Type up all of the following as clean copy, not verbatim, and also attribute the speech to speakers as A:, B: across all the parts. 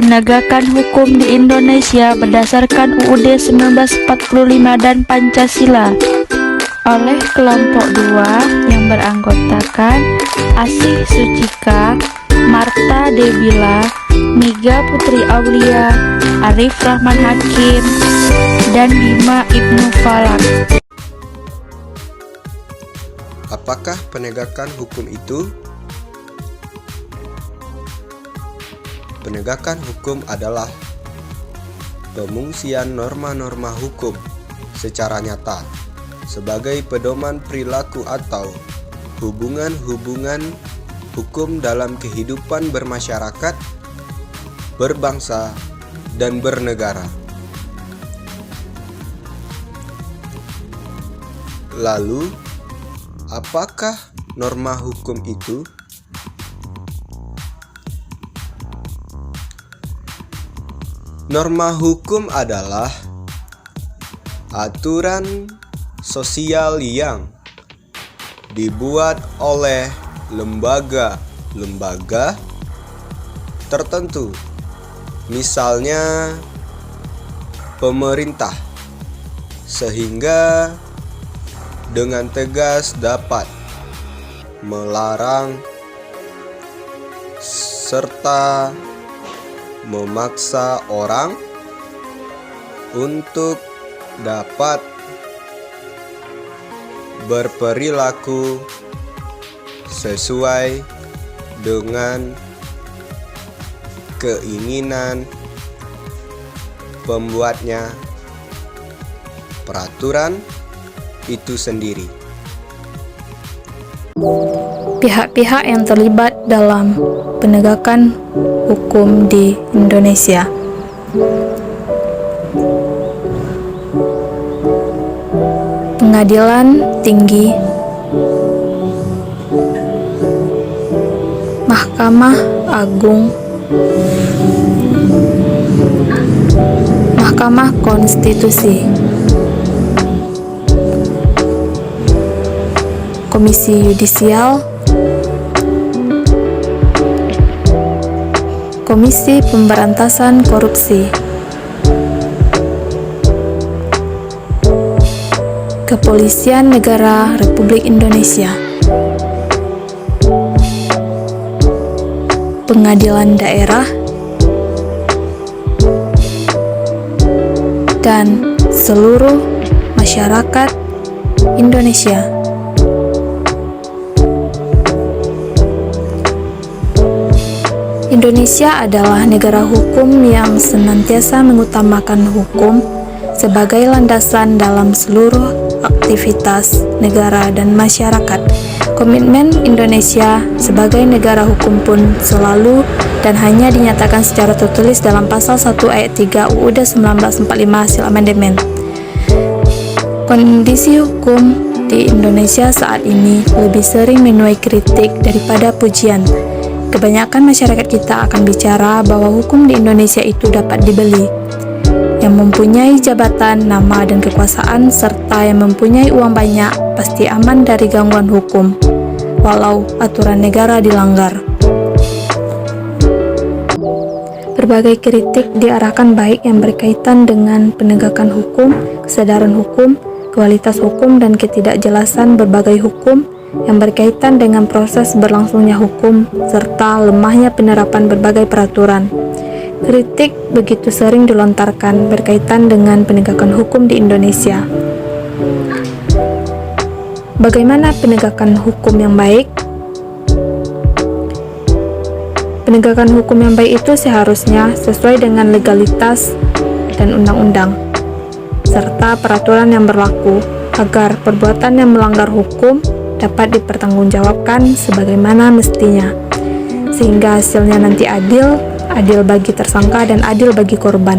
A: penegakan hukum di Indonesia berdasarkan UUD 1945 dan Pancasila oleh kelompok 2 yang beranggotakan Asih Sucika, Marta Debila, Miga Putri Aulia, Arif Rahman Hakim, dan Bima Ibnu Falak.
B: Apakah penegakan hukum itu? Penegakan hukum adalah pemungsian norma-norma hukum secara nyata sebagai pedoman perilaku atau hubungan-hubungan hukum dalam kehidupan bermasyarakat, berbangsa, dan bernegara. Lalu, apakah norma hukum itu? Norma hukum adalah aturan sosial yang dibuat oleh lembaga-lembaga tertentu, misalnya pemerintah, sehingga dengan tegas dapat melarang serta memaksa orang untuk dapat berperilaku sesuai dengan keinginan pembuatnya peraturan itu sendiri.
C: Pihak-pihak yang terlibat dalam penegakan hukum di Indonesia. Pengadilan Tinggi, Mahkamah Agung, Mahkamah Konstitusi, Komisi Yudisial, Komisi Pemberantasan Korupsi, Kepolisian Negara Republik Indonesia, Pengadilan Daerah, dan seluruh masyarakat Indonesia. Indonesia adalah negara hukum yang senantiasa mengutamakan hukum sebagai landasan dalam seluruh aktivitas negara dan masyarakat. Komitmen Indonesia sebagai negara hukum pun selalu dan hanya dinyatakan secara tertulis dalam pasal 1 ayat 3 UUD 1945 hasil amandemen. Kondisi hukum di Indonesia saat ini lebih sering menuai kritik daripada pujian. Kebanyakan masyarakat kita akan bicara bahwa hukum di Indonesia itu dapat dibeli. Yang mempunyai jabatan, nama, dan kekuasaan, serta yang mempunyai uang banyak, pasti aman dari gangguan hukum, walau aturan negara dilanggar. Berbagai kritik diarahkan baik yang berkaitan dengan penegakan hukum, kesadaran hukum, kualitas hukum, dan ketidakjelasan berbagai hukum yang berkaitan dengan proses berlangsungnya hukum, serta lemahnya penerapan berbagai peraturan. Kritik begitu sering dilontarkan berkaitan dengan penegakan hukum di Indonesia. Bagaimana penegakan hukum yang baik? Penegakan hukum yang baik itu seharusnya sesuai dengan legalitas dan undang-undang, serta peraturan yang berlaku, agar perbuatan yang melanggar hukum dapat dipertanggungjawabkan sebagaimana mestinya, sehingga hasilnya nanti adil bagi tersangka dan adil bagi korban.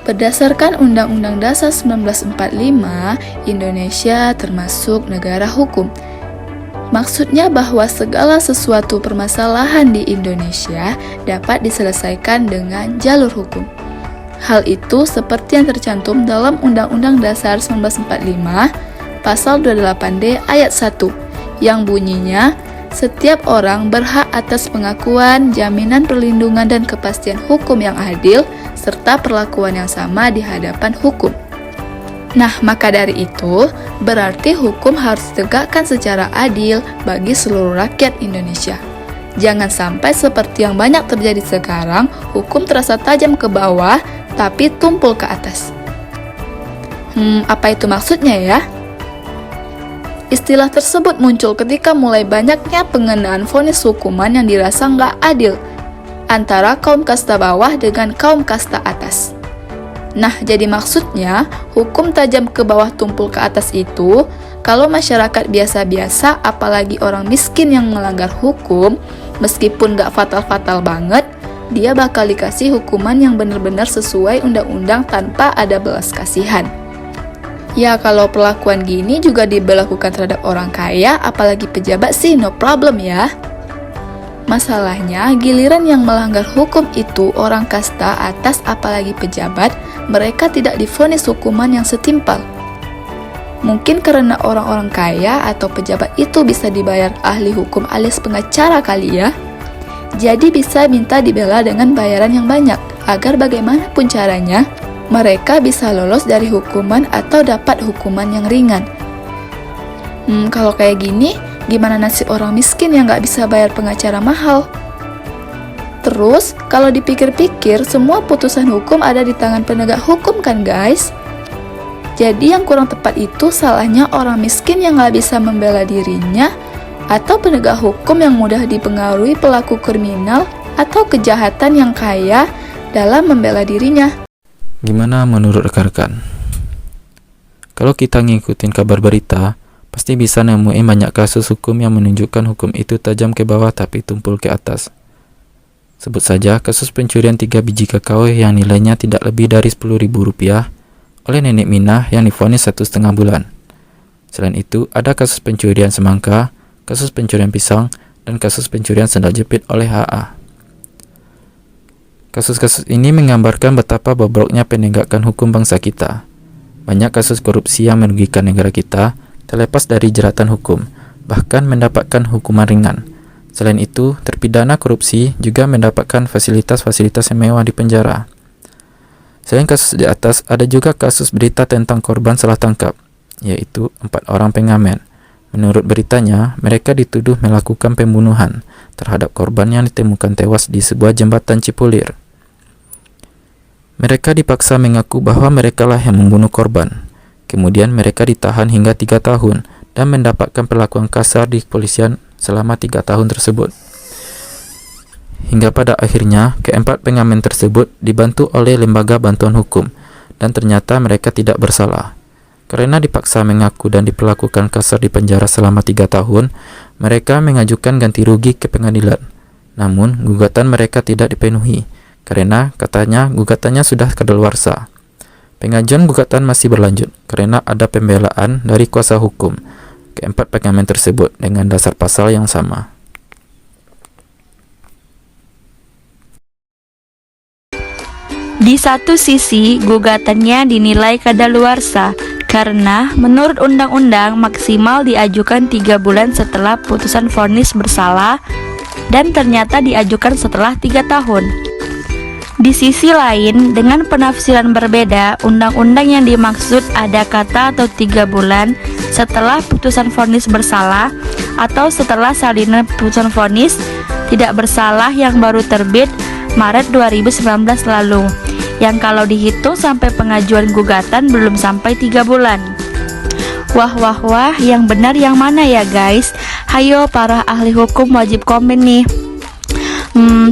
D: Berdasarkan Undang-Undang Dasar 1945, Indonesia termasuk negara hukum. Maksudnya bahwa segala sesuatu permasalahan di Indonesia dapat diselesaikan dengan jalur hukum. Hal itu seperti yang tercantum dalam Undang-Undang Dasar 1945 Pasal 28D Ayat 1 yang bunyinya setiap orang berhak atas pengakuan, jaminan perlindungan dan kepastian hukum yang adil, serta perlakuan yang sama di hadapan hukum. Nah, maka dari itu, berarti hukum harus ditegakkan secara adil bagi seluruh rakyat Indonesia. Jangan sampai seperti yang banyak terjadi sekarang, hukum terasa tajam ke bawah, tapi tumpul ke atas. Apa itu maksudnya ya? Istilah tersebut muncul ketika mulai banyaknya pengenaan vonis hukuman yang dirasa nggak adil antara kaum kasta bawah dengan kaum kasta atas. Nah, jadi maksudnya hukum tajam ke bawah tumpul ke atas itu, kalau masyarakat biasa-biasa, apalagi orang miskin yang melanggar hukum, meskipun nggak fatal-fatal banget, dia bakal dikasih hukuman yang benar-benar sesuai undang-undang tanpa ada belas kasihan. Ya, kalau perlakuan gini juga diberlakukan terhadap orang kaya, apalagi pejabat sih no problem ya. Masalahnya, giliran yang melanggar hukum itu orang kasta atas apalagi pejabat, mereka tidak divonis hukuman yang setimpal. Mungkin karena orang-orang kaya atau pejabat itu bisa dibayar ahli hukum alias pengacara kali ya. Jadi bisa minta dibela dengan bayaran yang banyak, agar bagaimanapun caranya, mereka bisa lolos dari hukuman atau dapat hukuman yang ringan. Kalau kayak gini, gimana nasib orang miskin yang nggak bisa bayar pengacara mahal? Terus, kalau dipikir-pikir, semua putusan hukum ada di tangan penegak hukum kan guys? Jadi yang kurang tepat itu salahnya orang miskin yang nggak bisa membela dirinya, atau penegak hukum yang mudah dipengaruhi pelaku kriminal atau kejahatan yang kaya dalam membela dirinya.
E: Gimana menurut rekan-rekan? Kalau kita ngikutin kabar berita, pasti bisa nemuin banyak kasus hukum yang menunjukkan hukum itu tajam ke bawah tapi tumpul ke atas. Sebut saja kasus pencurian 3 biji kakao yang nilainya tidak lebih dari Rp10.000 oleh nenek Minah yang divonis 1,5 bulan. Selain itu, ada kasus pencurian semangka, kasus pencurian pisang, dan kasus pencurian sendal jepit oleh HA. Kasus-kasus ini menggambarkan betapa bobroknya penegakan hukum bangsa kita. Banyak kasus korupsi yang merugikan negara kita, terlepas dari jeratan hukum, bahkan mendapatkan hukuman ringan. Selain itu, terpidana korupsi juga mendapatkan fasilitas-fasilitas yang mewah di penjara. Selain kasus di atas, ada juga kasus berita tentang korban salah tangkap, yaitu 4 orang pengamen. Menurut beritanya, mereka dituduh melakukan pembunuhan terhadap korban yang ditemukan tewas di sebuah jembatan Cipulir. Mereka dipaksa mengaku bahwa merekalah yang membunuh korban. Kemudian mereka ditahan hingga 3 tahun dan mendapatkan perlakuan kasar di kepolisian selama 3 tahun tersebut. Hingga pada akhirnya, keempat pengamen tersebut dibantu oleh lembaga bantuan hukum dan ternyata mereka tidak bersalah. Karena dipaksa mengaku dan diperlakukan kasar di penjara selama 3 tahun, mereka mengajukan ganti rugi ke pengadilan. Namun, gugatan mereka tidak dipenuhi, karena katanya gugatannya sudah kadaluarsa. Pengajuan gugatan masih berlanjut, karena ada pembelaan dari kuasa hukum keempat pengamen tersebut dengan dasar pasal yang sama.
A: Di satu sisi, gugatannya dinilai kadaluarsa karena menurut undang-undang maksimal diajukan 3 bulan setelah putusan vonis bersalah dan ternyata diajukan setelah 3 tahun. Di sisi lain, dengan penafsiran berbeda, undang-undang yang dimaksud ada kata atau 3 bulan setelah putusan vonis bersalah atau setelah salinan putusan vonis tidak bersalah yang baru terbit Maret 2019 lalu, yang kalau dihitung sampai pengajuan gugatan belum sampai 3 bulan. Wah, yang benar yang mana ya guys? Hayo para ahli hukum wajib komen nih.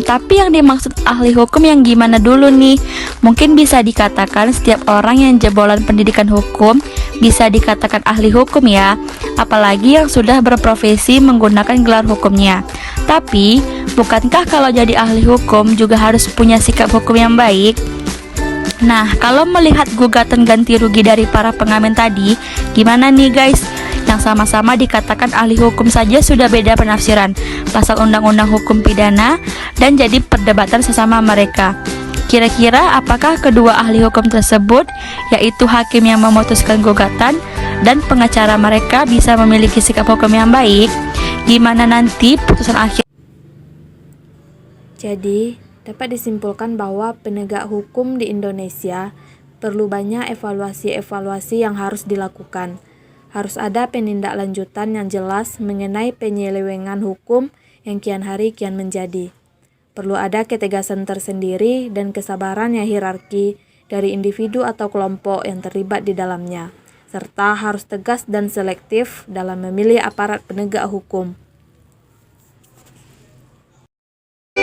A: Tapi yang dimaksud ahli hukum yang gimana dulu nih? Mungkin bisa dikatakan setiap orang yang jebolan pendidikan hukum bisa dikatakan ahli hukum ya, apalagi yang sudah berprofesi menggunakan gelar hukumnya. Tapi, bukankah kalau jadi ahli hukum juga harus punya sikap hukum yang baik? Nah, kalau melihat gugatan ganti rugi dari para pengamen tadi, gimana nih guys? Yang sama-sama dikatakan ahli hukum saja sudah beda penafsiran pasal undang-undang hukum pidana dan jadi perdebatan sesama mereka. Kira-kira apakah kedua ahli hukum tersebut, yaitu hakim yang memutuskan gugatan dan pengacara mereka, bisa memiliki sikap hukum yang baik? Gimana nanti putusan akhir?
C: Jadi, dapat disimpulkan bahwa penegak hukum di Indonesia perlu banyak evaluasi-evaluasi yang harus dilakukan. Harus ada penindaklanjutan yang jelas mengenai penyelewengan hukum yang kian hari kian menjadi. Perlu ada ketegasan tersendiri dan kesabaran yang hierarki dari individu atau kelompok yang terlibat di dalamnya, serta harus tegas dan selektif dalam memilih aparat penegak hukum.